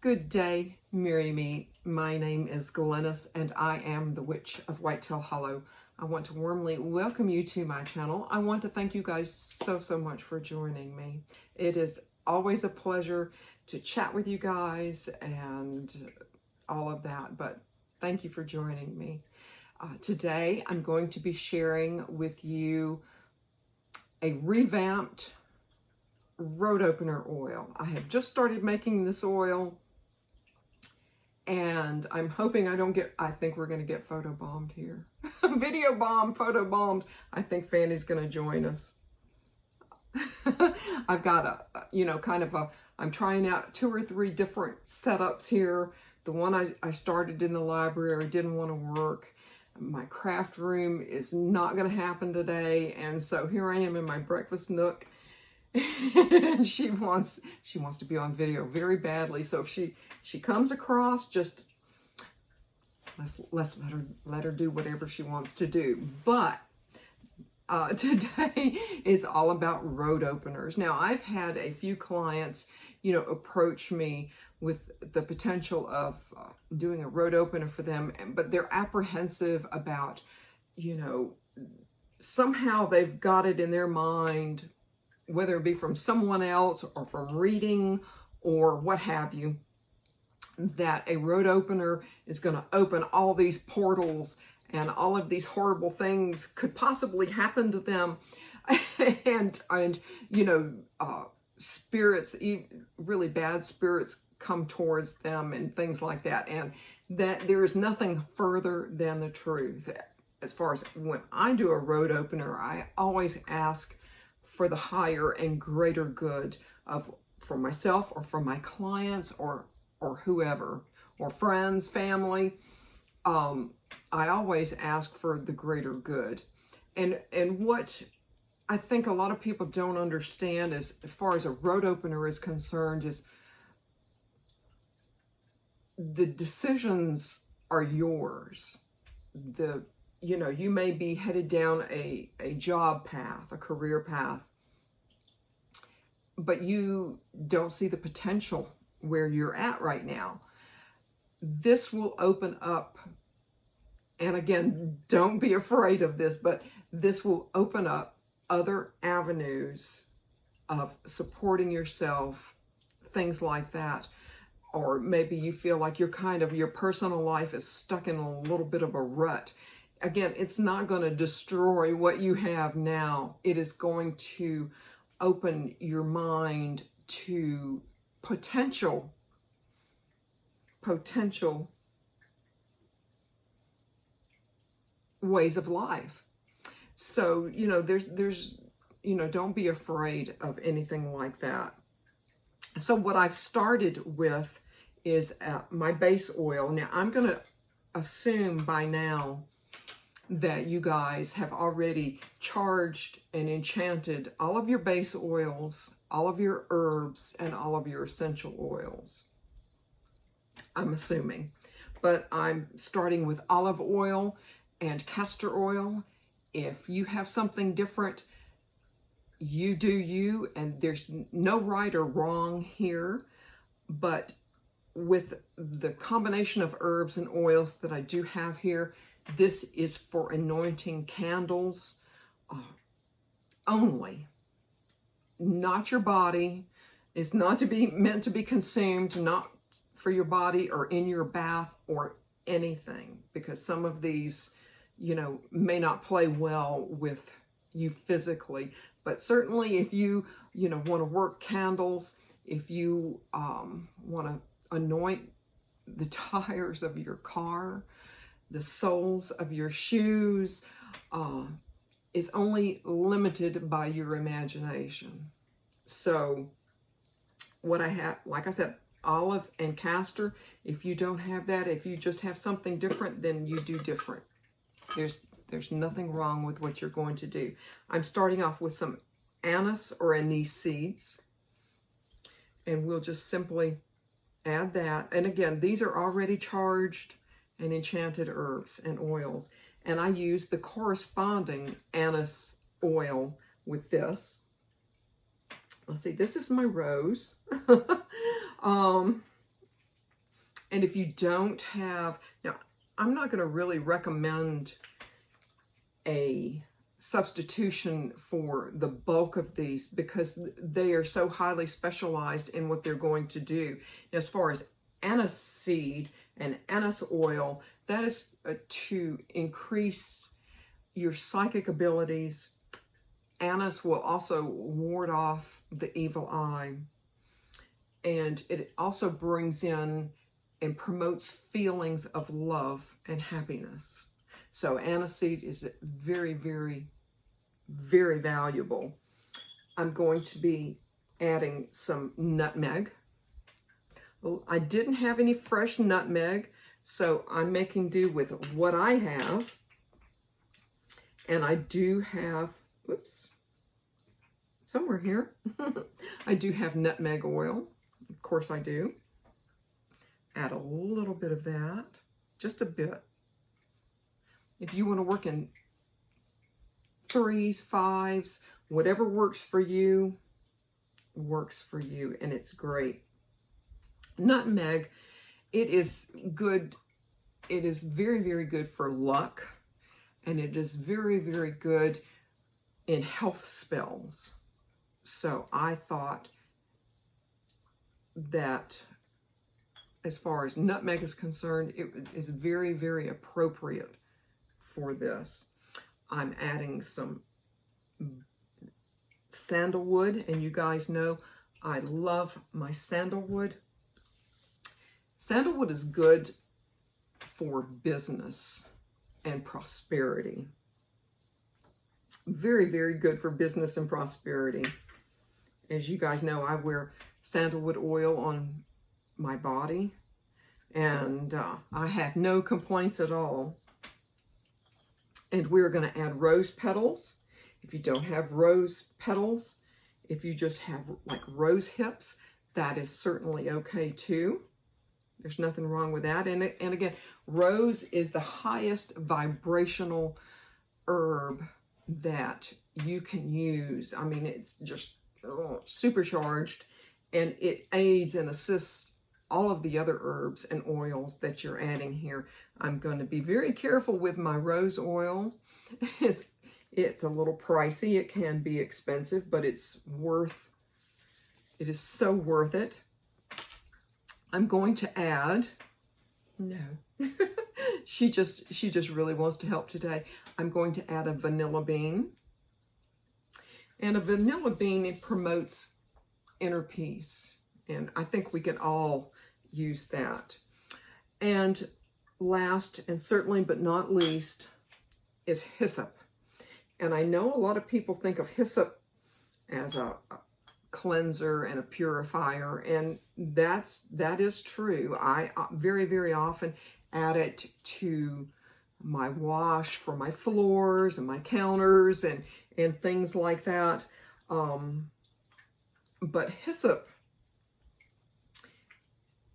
Good day, Merry Me. My name is Glennis and I am the Witch of Whitetail Hollow. I want to warmly welcome you to my channel. I want to thank you guys so much for joining me. It is always a pleasure to chat with you guys and all of that, but thank you for joining me. Today I'm going to be sharing with you a revamped road opener oil. I have just started making this oil and I'm hoping I think we're going to get photo bombed here. Video bombed, photo bombed. I think Fanny's going to join us. I've got I'm trying out 2 or 3 different setups here. The one I started in the library didn't want to work. My craft room is not going to happen today. And so here I am in my breakfast nook. And she wants to be on video very badly. So if she comes across, just let's let her do whatever she wants to do. But today is all about road openers. Now I've had a few clients, approach me with the potential of doing a road opener for them, but they're apprehensive about, somehow they've got it in their mind, whether it be from someone else or from reading or what have you, that a road opener is going to open all these portals and all of these horrible things could possibly happen to them. and spirits, really bad spirits come towards them and things like that. And that there is nothing further than the truth. As far as when I do a road opener, I always ask for the higher and greater good for myself or for my clients or whoever, or friends, family. I always ask for the greater good. And what I think a lot of people don't understand is, as far as a road opener is concerned, is the decisions are yours. You may be headed down a job path, a career path, but you don't see the potential where you're at right now. This will open up, and again, don't be afraid of this, but this will open up other avenues of supporting yourself, things like that. Or maybe you feel like your personal life is stuck in a little bit of a rut. Again, it's not going to destroy what you have now. It is going to open your mind to potential ways of life. So, there's don't be afraid of anything like that. So what I've started with is my base oil. Now I'm going to assume by now that you guys have already charged and enchanted all of your base oils, all of your herbs, and all of your essential oils. I'm assuming. But I'm starting with olive oil and castor oil. If you have something different, you do you, and there's no right or wrong here. But with the combination of herbs and oils that I do have here, this is for anointing candles only, not your body. It's not meant to be consumed, not for your body or in your bath or anything, because some of these, may not play well with you physically. But certainly if you, want to work candles, if you want to anoint the tires of your car, the soles of your shoes, is only limited by your imagination. So what I have, like I said, olive and castor. If you don't have that, if you just have something different, then you do different. There's nothing wrong with what you're going to do. I'm starting off with some anise or anise seeds, and we'll just simply add that. And again, these are already charged and enchanted herbs and oils, and I use the corresponding anise oil with this. Let's see, this is my rose. And if you don't have, now I'm not going to really recommend a substitution for the bulk of these because they are so highly specialized in what they're going to do. As far as anise seed and anise oil, that is to increase your psychic abilities. Anise will also ward off the evil eye, and it also brings in and promotes feelings of love and happiness. So aniseed is very, very, very valuable. I'm going to be adding some nutmeg. Well, I didn't have any fresh nutmeg, so I'm making do with what I have. And I do have, whoops, somewhere here, I do have nutmeg oil. Of course I do. Add a little bit of that, just a bit. If you want to work in 3s, 5s, whatever works for you, and it's great. Nutmeg, it is good. It is very, very good for luck, and it is very, very good in health spells. So I thought that as far as nutmeg is concerned, it is very, very appropriate for this. I'm adding some sandalwood, and you guys know I love my sandalwood. Sandalwood is good for business and prosperity. Very, very good for business and prosperity. As you guys know, I wear sandalwood oil on my body, and I have no complaints at all. And we're going to add rose petals. If you don't have rose petals, if you just have like rose hips, that is certainly okay too. There's nothing wrong with that. And again, rose is the highest vibrational herb that you can use. I mean, it's just supercharged, and it aids and assists all of the other herbs and oils that you're adding here. I'm going to be very careful with my rose oil. It's a little pricey. It can be expensive, but it is so worth it. I'm going to add, no, she just really wants to help today. I'm going to add a vanilla bean. And a vanilla bean, it promotes inner peace. And I think we can all use that. And last, and certainly but not least, is hyssop. And I know a lot of people think of hyssop as a cleanser and a purifier, and that is true. I very, very often add it to my wash for my floors and my counters and things like that. But hyssop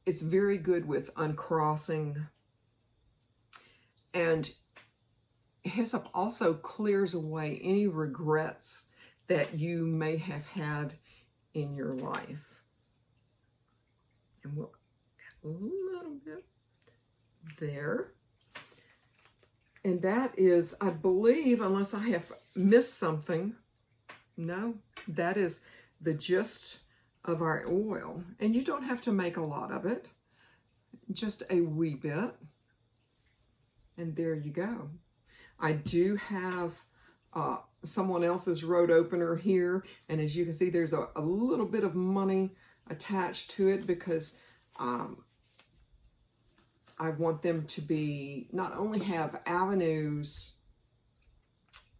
is very good with uncrossing, and hyssop also clears away any regrets that you may have had in your life. And we'll add a little bit there. And that is, I believe, unless I have missed something, no, that is the gist of our oil. And you don't have to make a lot of it, just a wee bit. And there you go. I do have someone else's road opener here, and as you can see, there's a little bit of money attached to it because I want them to be, not only have avenues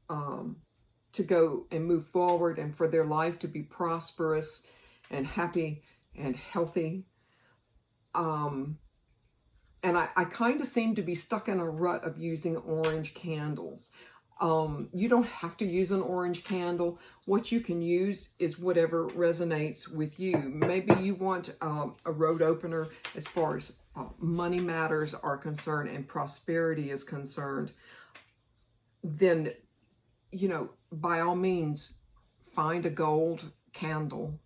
to go and move forward and for their life to be prosperous and happy and healthy. And I kind of seem to be stuck in a rut of using orange candles. You don't have to use an orange candle. What you can use is whatever resonates with you. Maybe you want a road opener as far as money matters are concerned and prosperity is concerned. Then, you know, by all means, find a gold candle.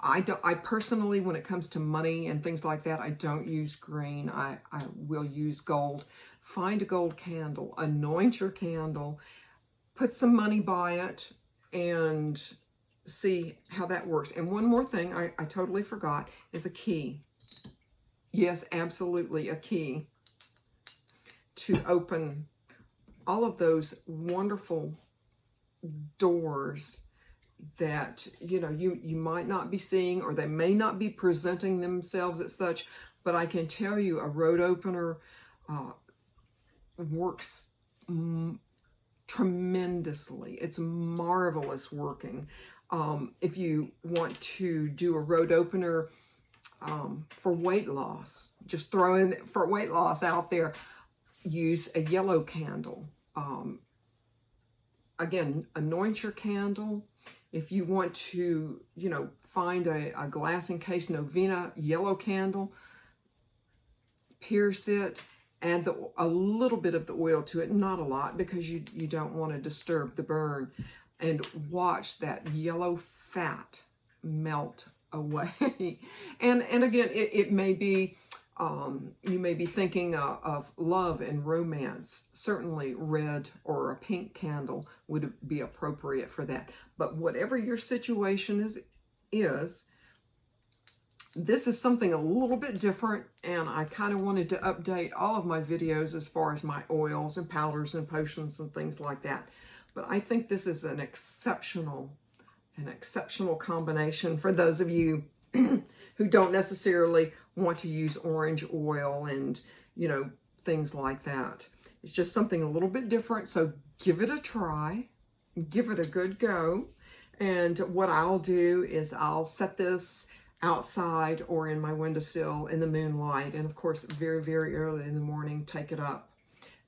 I personally, when it comes to money and things like that, I don't use green. I will use gold. Find a gold candle, anoint your candle, put some money by it, and see how that works. And one more thing I totally forgot is a key. Yes, absolutely, a key to open all of those wonderful doors that, you know, you might not be seeing, or they may not be presenting themselves as such, but I can tell you a road opener works tremendously. It's marvelous working. If you want to do a road opener for weight loss, just throw in for weight loss out there, use a yellow candle. Again, anoint your candle. If you want to, you know, find a glass encased novena yellow candle, pierce it, add a little bit of the oil to it, not a lot, because you don't want to disturb the burn, and watch that yellow fat melt away. and again, it may be, you may be thinking of love and romance. Certainly red or a pink candle would be appropriate for that. But whatever your situation is, this is something a little bit different, and I kind of wanted to update all of my videos as far as my oils and powders and potions and things like that. But I think this is an exceptional combination for those of you who don't necessarily want to use orange oil and, you know, things like that. It's just something a little bit different, so give it a try, give it a good go. And what I'll do is I'll set this outside or in my windowsill in the moonlight, and of course very, very early in the morning, take it up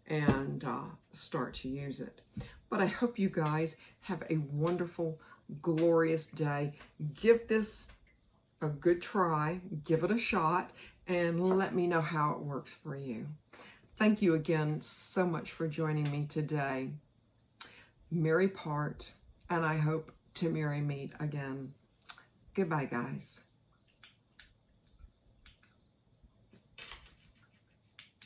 and start to use it. But I hope you guys have a wonderful, glorious day. Give this a good try, give it a shot, and let me know how it works for you. Thank you again so much for joining me today. Merry part, and I hope to merry meet again. Goodbye, guys.